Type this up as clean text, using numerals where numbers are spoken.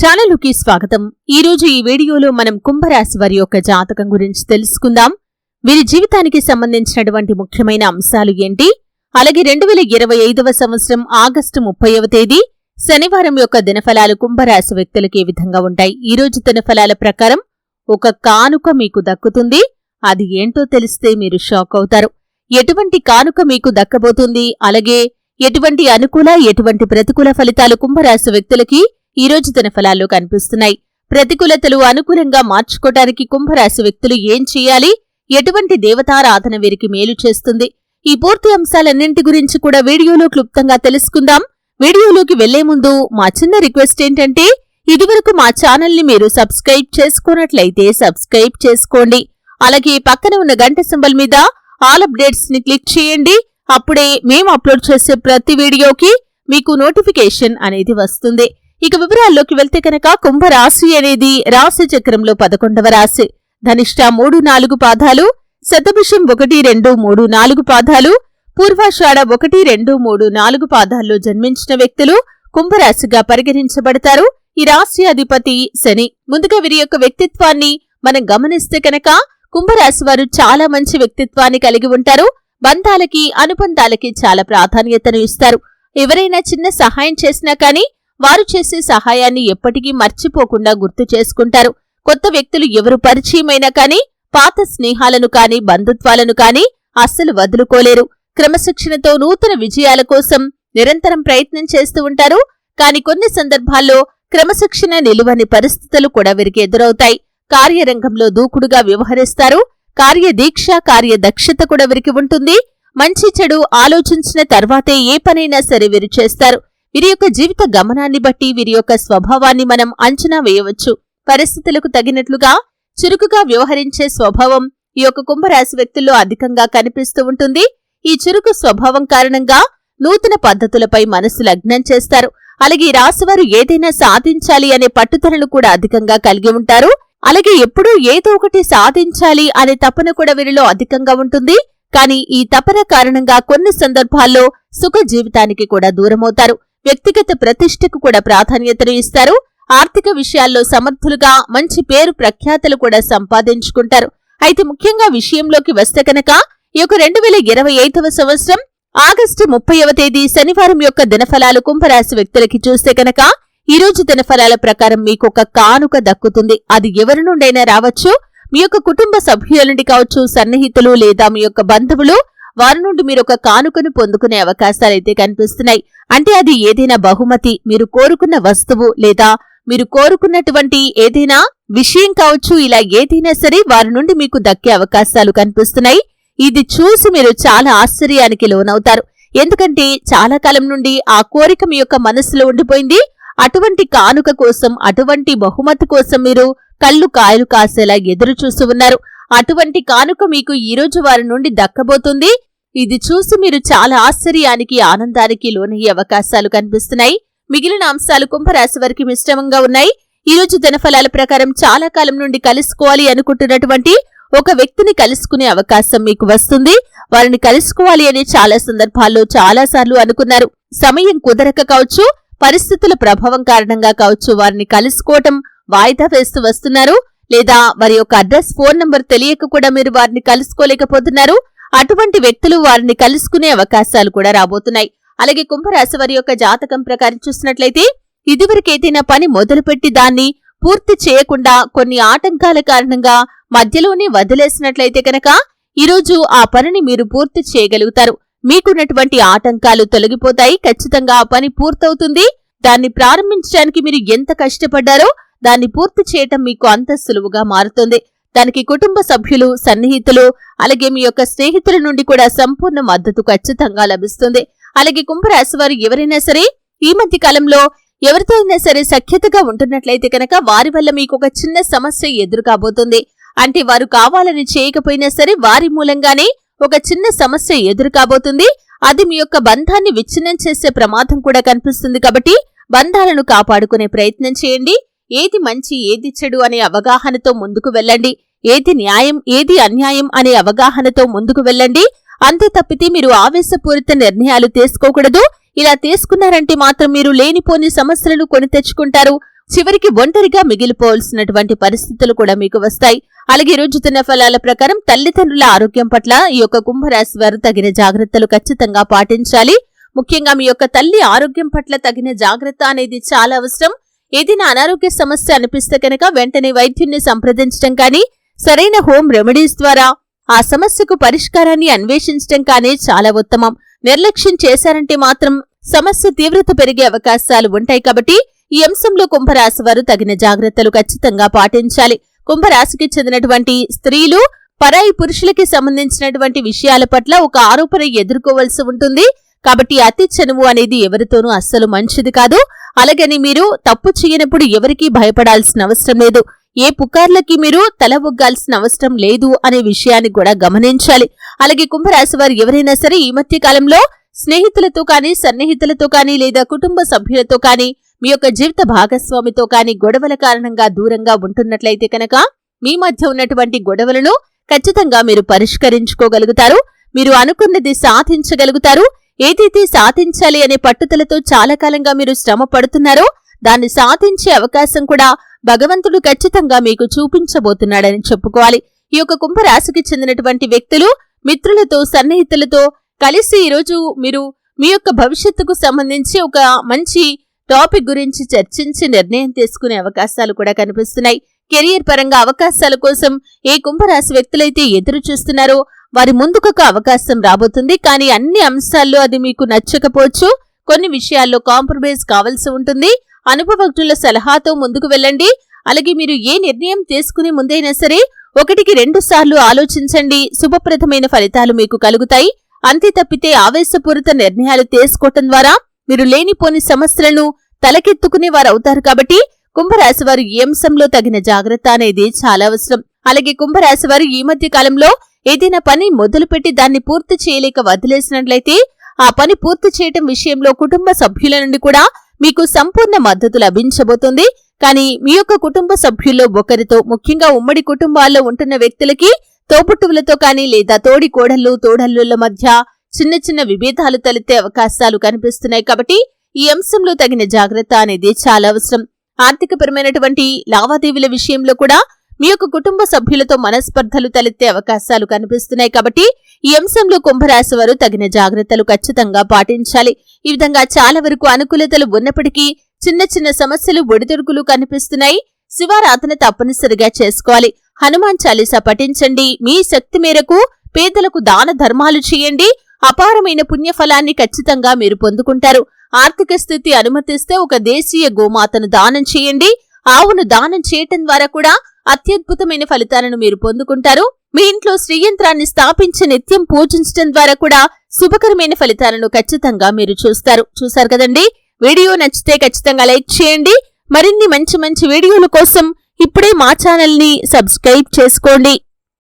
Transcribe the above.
ఛానలుకి స్వాగతం. ఈరోజు ఈ వీడియోలో మనం కుంభరాశి వారి యొక్క జాతకం గురించి తెలుసుకుందాం. వీరి జీవితానికి సంబంధించినటువంటి ముఖ్యమైన అంశాలు ఏంటి, అలాగే 2025వ సంవత్సరం ఆగస్టు 30వ తేదీ శనివారం యొక్క దినఫలాలు కుంభరాశి వ్యక్తులకు ఏ విధంగా ఉంటాయి. ఈరోజు దినఫలాల ప్రకారం ఒక కానుక మీకు దక్కుతుంది. అది ఏంటో తెలిస్తే మీరు షాక్ అవుతారు. ఎటువంటి కానుక మీకు దక్కబోతుంది, అలాగే ఎటువంటి అనుకూల ఎటువంటి ప్రతికూల ఫలితాలు కుంభరాశి వ్యక్తులకి ఈరోజు దినఫలాల్లో కనిపిస్తున్నాయి. ప్రతికూలతలు అనుకూలంగా మార్చుకోవటానికి కుంభరాశి వ్యక్తులు ఏం చేయాలి, ఎటువంటి దేవతారాధన వీరికి మేలు చేస్తుంది, ఈ పూర్తి అంశాలన్నింటి గురించి కూడా వీడియోలో క్లుప్తంగా తెలుసుకుందాం. వీడియోలోకి వెళ్లే ముందు మా చిన్న రిక్వెస్ట్ ఏంటంటే, ఇదివరకు మా ఛానల్ని మీరు సబ్స్క్రైబ్ చేసుకున్నట్లయితే సబ్స్క్రైబ్ చేసుకోండి. అలాగే పక్కన ఉన్న గంట సింబల్ మీద ఆల్ అప్డేట్స్ ని క్లిక్ చేయండి. అప్పుడే మేము అప్లోడ్ చేసే ప్రతి వీడియోకి మీకు నోటిఫికేషన్ అనేది వస్తుంది. ఇక వివరాల్లోకి వెళ్తే కనుక కుంభరాశి అనేది రాశి చక్రంలో 11వ రాశి. ధనిష్ట 3-4 పాదాలు, శతభిషం 1-2-3-4 పాదాలు, పూర్వాషాఢ 1-2-3-4 పాదాల్లో జన్మించిన వ్యక్తులు కుంభరాశిగా పరిగణించబడతారు. ఈ రాశి అధిపతి శని. ముందుగా వీరి యొక్క వ్యక్తిత్వాన్ని మనం గమనిస్తే కనుక కుంభరాశి వారు చాలా మంచి వ్యక్తిత్వాన్ని కలిగి ఉంటారు. బంధాలకి అనుబంధాలకి చాలా ప్రాధాన్యతను ఇస్తారు. ఎవరైనా చిన్న సహాయం చేసినా కానీ వారు చేసే సహాయాన్ని ఎప్పటికీ మర్చిపోకుండా గుర్తు చేసుకుంటారు. కొత్త వ్యక్తులు ఎవరు పరిచయమైనా కానీ పాత స్నేహాలను కానీ బంధుత్వాలను కానీ అస్సలు వదులుకోలేరు. క్రమశిక్షణతో నూతన విజయాల కోసం నిరంతరం ప్రయత్నం చేస్తూ ఉంటారు. కానీ కొన్ని సందర్భాల్లో క్రమశిక్షణ నిలువని పరిస్థితులు కూడా వీరికి ఎదురవుతాయి. కార్యరంగంలో దూకుడుగా వ్యవహరిస్తారు. కార్యదీక్ష కార్యదక్షత కూడా వీరికి ఉంటుంది. మంచి చెడు ఆలోచించిన తర్వాతే ఏ పనైనా సరే వీరు చేస్తారు. వీరి యొక్క జీవిత గమనాన్ని బట్టి వీరి యొక్క స్వభావాన్ని మనం అంచనా వేయవచ్చు. పరిస్థితులకు తగినట్లుగా చురుకుగా వ్యవహరించే స్వభావం ఈ యొక్క కుంభరాశి వ్యక్తుల్లో అధికంగా కనిపిస్తూ ఉంటుంది. ఈ చురుకు స్వభావం కారణంగా నూతన పద్ధతులపై మనసు లగ్నం చేస్తారు. అలాగే ఈ రాశివారు ఏదైనా సాధించాలి అనే పట్టుదలను కూడా అధికంగా కలిగి ఉంటారు. అలాగే ఎప్పుడూ ఏదో ఒకటి సాధించాలి అనే తపన కూడా వీరిలో అధికంగా ఉంటుంది. కానీ ఈ తపన కారణంగా కొన్ని సందర్భాల్లో సుఖ జీవితానికి కూడా దూరమవుతారు. వ్యక్తిగత ప్రతిష్టకు కూడా ప్రాధాన్యతను ఇస్తారు. ఆర్థిక విషయాల్లో సమర్థులుగా మంచి పేరు ప్రఖ్యాతలు కూడా సంపాదించుకుంటారు. అయితే ముఖ్యంగా విషయంలోకి వస్తే కనుక ఈ యొక్క 2025వ సంవత్సరం ఆగస్టు 30వ తేదీ శనివారం యొక్క దినఫలాలు కుంభరాశి వ్యక్తులకి చూస్తే కనుక ఈరోజు దినఫలాల ప్రకారం మీకు ఒక కానుక దక్కుతుంది. అది ఎవరి నుండైనా రావచ్చు. మీ యొక్క కుటుంబ సభ్యుల నుండి కావచ్చు, సన్నిహితులు లేదా మీ యొక్క బంధువులు, వారి నుండి మీరు ఒక కానుకను పొందుకునే అవకాశాలైతే కనిపిస్తున్నాయి. అంటే అది ఏదైనా బహుమతి, మీరు కోరుకున్న వస్తువు లేదా మీరు కోరుకున్నటువంటి ఏదైనా విషయం కావచ్చు. ఇలా ఏదైనా సరే వారి నుండి మీకు దక్కే అవకాశాలు కనిపిస్తున్నాయి. ఇది చూసి మీరు చాలా ఆశ్చర్యానికి లోనవుతారు. ఎందుకంటే చాలా కాలం నుండి ఆ కోరిక మీ యొక్క మనసులో ఉండిపోయింది. అటువంటి కానుక కోసం, అటువంటి బహుమతి కోసం మీరు కళ్ళు కాయలు కాసేలా ఎదురు చూస్తూ ఉన్నారు. అటువంటి కానుక మీకు ఈరోజు వారి నుండి దక్కబోతుంది. ఇది చూసి మీరు చాలా ఆశ్చర్యానికి ఆనందానికి లోనయ్యే అవకాశాలు కనిపిస్తున్నాయి. మిగిలిన అంశాలు కుంభరాశి వారికి మిశ్రమంగా ఉన్నాయి. ఈరోజు దినఫలాల ప్రకారం చాలా కాలం నుండి కలుసుకోవాలి అనుకుంటున్నటువంటి ఒక వ్యక్తిని కలుసుకునే అవకాశం మీకు వస్తుంది. వారిని కలుసుకోవాలి అని చాలా సందర్భాల్లో చాలాసార్లు అనుకున్నారు. సమయం కుదరక కావచ్చు, పరిస్థితుల ప్రభావం కారణంగా కావచ్చు, వారిని కలుసుకోవటం వాయిదా వేస్తూ వస్తున్నారు. లేదా వారి యొక్క అడ్రస్, ఫోన్ నంబర్ తెలియక కూడా మీరు వారిని కలుసుకోలేకపోతున్నారు. అటువంటి వ్యక్తులు వారిని కలుసుకునే అవకాశాలు కూడా రాబోతున్నాయి. అలాగే కుంభరాశి వారి యొక్క జాతకం ప్రకారం చూసినట్లయితే ఇదివరకేదైనా పని మొదలుపెట్టి దాన్ని పూర్తి చేయకుండా కొన్ని ఆటంకాల కారణంగా మధ్యలోనే వదిలేసినట్లయితే కనుక ఈరోజు ఆ పనిని మీరు పూర్తి చేయగలుగుతారు. మీకున్నటువంటి ఆటంకాలు తొలగిపోతాయి. ఖచ్చితంగా ఆ పని పూర్తవుతుంది. దాన్ని ప్రారంభించడానికి మీరు ఎంత కష్టపడ్డారో దాన్ని పూర్తి చేయటం మీకు అంత సులువుగా మారుతుంది. దానికి కుటుంబ సభ్యులు, సన్నిహితులు, అలాగే మీ యొక్క స్నేహితుల నుండి కూడా సంపూర్ణ మద్దతు ఖచ్చితంగా లభిస్తుంది. అలాగే కుంభరాశి వారు ఎవరైనా సరే ఈ మధ్య కాలంలో ఎవరితో అయినా సరే సఖ్యతగా ఉంటున్నట్లయితే కనుక వారి వల్ల మీకు ఒక చిన్న సమస్య ఎదురు కాబోతుంది. అంటే వారు కావాలని చేయకపోయినా సరే వారి మూలంగానే ఒక చిన్న సమస్య ఎదురు కాబోతుంది. అది మీ యొక్క బంధాన్ని విచ్ఛిన్నం చేసే ప్రమాదం కూడా కనిపిస్తుంది. కాబట్టి బంధాలను కాపాడుకునే ప్రయత్నం చేయండి. ఏది మంచి ఏది చెడు అనే అవగాహనతో ముందుకు వెళ్ళండి. ఏది న్యాయం ఏది అన్యాయం అనే అవగాహనతో ముందుకు వెళ్ళండి. అంతే తప్పితే మీరు ఆవేశపూరిత నిర్ణయాలు తీసుకోకూడదు. ఇలా తీసుకున్నారంటే మాత్రం మీరు లేనిపోని సమస్యలను కొని తెచ్చుకుంటారు. చివరికి ఒంటరిగా మిగిలిపోవాల్సినటువంటి పరిస్థితులు కూడా మీకు వస్తాయి. అలాగే రోజుతున్న ఫలాల ప్రకారం తల్లిదండ్రుల ఆరోగ్యం పట్ల ఈ యొక్క కుంభరాశి వారు తగిన జాగ్రత్తలు ఖచ్చితంగా పాటించాలి. ముఖ్యంగా మీ యొక్క తల్లి ఆరోగ్యం పట్ల తగిన జాగ్రత్త అనేది చాలా అవసరం. ఏదైనా అనారోగ్య సమస్య అనిపిస్తే కనుక వెంటనే వైద్యున్ని సంప్రదించడం కానీ, సరైన హోమ్ రెమెడీస్ ద్వారా ఆ సమస్యకు పరిష్కారాన్ని అన్వేషించడం కానీ చాలా ఉత్తమం. నిర్లక్ష్యం చేశారంటే మాత్రం సమస్య తీవ్రత పెరిగే అవకాశాలు ఉంటాయి. కాబట్టి ఈ అంశంలో కుంభరాశి వారు తగిన జాగ్రత్తలు ఖచ్చితంగా పాటించాలి. కుంభరాశికి చెందినటువంటి స్త్రీలు పరాయి పురుషులకి సంబంధించినటువంటి విషయాల పట్ల ఒక ఆరోపణ ఎదుర్కోవలసి ఉంటుంది. కాబట్టి అతి చనువు అనేది ఎవరితోనూ అస్సలు మంచిది కాదు. అలాగని మీరు తప్పు చేయనప్పుడు ఎవరికీ భయపడాల్సిన అవసరం లేదు. ఏ పుకార్లకి మీరు తల ఒగ్గాల్సిన అవసరం లేదు అనే విషయాన్ని కూడా గమనించాలి. అలాగే కుంభరాశి వారు ఎవరైనా సరే ఈ మధ్య కాలంలో స్నేహితులతో కానీ, సన్నిహితులతో కానీ, లేదా కుటుంబ సభ్యులతో కానీ, మీ యొక్క జీవిత భాగస్వామితో కానీ గొడవల కారణంగా దూరంగా ఉంటున్నట్లయితే కనుక మీ మధ్య ఉన్నటువంటి గొడవలను ఖచ్చితంగా మీరు పరిష్కరించుకోగలుగుతారు. మీరు అనుకున్నది సాధించగలుగుతారు. ఏదైతే సాధించాలి అనే పట్టుదలతో చాలా కాలంగా మీరు శ్రమ పడుతున్నారో దాన్ని సాధించే అవకాశం కూడా భగవంతుడు ఖచ్చితంగా మీకు చూపించబోతున్నాడని చెప్పుకోవాలి. ఈ యొక్క కుంభరాశికి చెందినటువంటి వ్యక్తులు మిత్రులతో, సన్నిహితులతో కలిసి ఈరోజు మీరు మీ యొక్క భవిష్యత్తుకు సంబంధించి ఒక మంచి టాపిక్ గురించి చర్చించి నిర్ణయం తీసుకునే అవకాశాలు కూడా కనిపిస్తున్నాయి. కెరియర్ పరంగా అవకాశాల కోసం ఏ కుంభరాశి వ్యక్తులైతే ఎదురు చూస్తున్నారో వారి ముందుకొక అవకాశం రాబోతుంది. కానీ అన్ని అంశాల్లో అది మీకు నచ్చకపోవచ్చు. కొన్ని విషయాల్లో కాంప్రమైజ్ కావాల్సి ఉంటుంది. అనుభవజ్ఞుల సలహాతో ముందుకు వెళ్ళండి. అలాగే మీరు ఏ నిర్ణయం తీసుకునే ముందైనా సరే 1-2 సార్లు ఆలోచించండి. శుభప్రదమైన ఫలితాలు మీకు కలుగుతాయి. అంతే తప్పితే ఆవేశపూరిత నిర్ణయాలు తీసుకోవటం ద్వారా మీరు లేనిపోని సమస్యలను తలకెత్తుకునే వారు అవుతారు. కాబట్టి కుంభరాశి వారు ఈ అంశంలో తగిన జాగ్రత్త అనేది చాలా అవసరం. అలాగే కుంభరాశి వారు ఈ మధ్య కాలంలో ఏదైనా పని మొదలుపెట్టి దాన్ని పూర్తి చేయలేక వదిలేసినట్లయితే ఆ పని పూర్తి చేయటం విషయంలో కుటుంబ సభ్యుల నుండి కూడా మీకు సంపూర్ణ మద్దతు లభించబోతుంది. కానీ మీ యొక్క కుటుంబ సభ్యుల్లో ఒకరితో, ముఖ్యంగా ఉమ్మడి కుటుంబాల్లో ఉంటున్న వ్యక్తులకి తోబుట్టువులతో కానీ, లేదా తోడి కోడళ్ళు, తోడల్లుల మధ్య చిన్న చిన్న విభేదాలు తలెత్తే అవకాశాలు కనిపిస్తున్నాయి. కాబట్టి ఈ అంశంలో తగిన జాగ్రత్త అనేది చాలా అవసరం. ఆర్థికపరమైనటువంటి లావాదేవీల విషయంలో కూడా మీ యొక్క కుటుంబ సభ్యులతో మనస్పర్ధలు తలెత్తే అవకాశాలు కనిపిస్తున్నాయి. కాబట్టి ఈ అంశంలో కుంభరాశి వారు తగిన జాగ్రత్తలు ఖచ్చితంగా పాటించాలి. ఈ విధంగా చాలా వరకు అనుకూలతలు ఉన్నప్పటికీ చిన్న చిన్న సమస్యలు, ఒడిదుడుకులు కనిపిస్తున్నాయి. శివారాధన తప్పనిసరిగా చేసుకోవాలి. హనుమాన్ చాలీసా పఠించండి. మీ శక్తి మేరకు పేదలకు దాన ధర్మాలు చేయండి. అపారమైన పుణ్యఫలాన్ని ఖచ్చితంగా మీరు పొందుకుంటారు. ఆర్థిక స్థితి అనుమతిస్తే ఒక దేశీయ గోమాతను దానం చేయండి. ఆవును దానం చేయటం ద్వారా కూడా అత్యద్భుతమైన ఫలితాలను మీరు పొందుకుంటారు. మీ ఇంట్లో శ్రీయంత్రాన్ని స్థాపించి నిత్యం పూజించడం ద్వారా కూడా శుభకరమైన ఫలితాలను ఖచ్చితంగా మీరు చూస్తారు కదండి. వీడియో నచ్చితే ఖచ్చితంగా లైక్ చేయండి. మరిన్ని మంచి మంచి వీడియోల కోసం ఇప్పుడే మా ఛానల్ ని సబ్స్క్రైబ్ చేసుకోండి.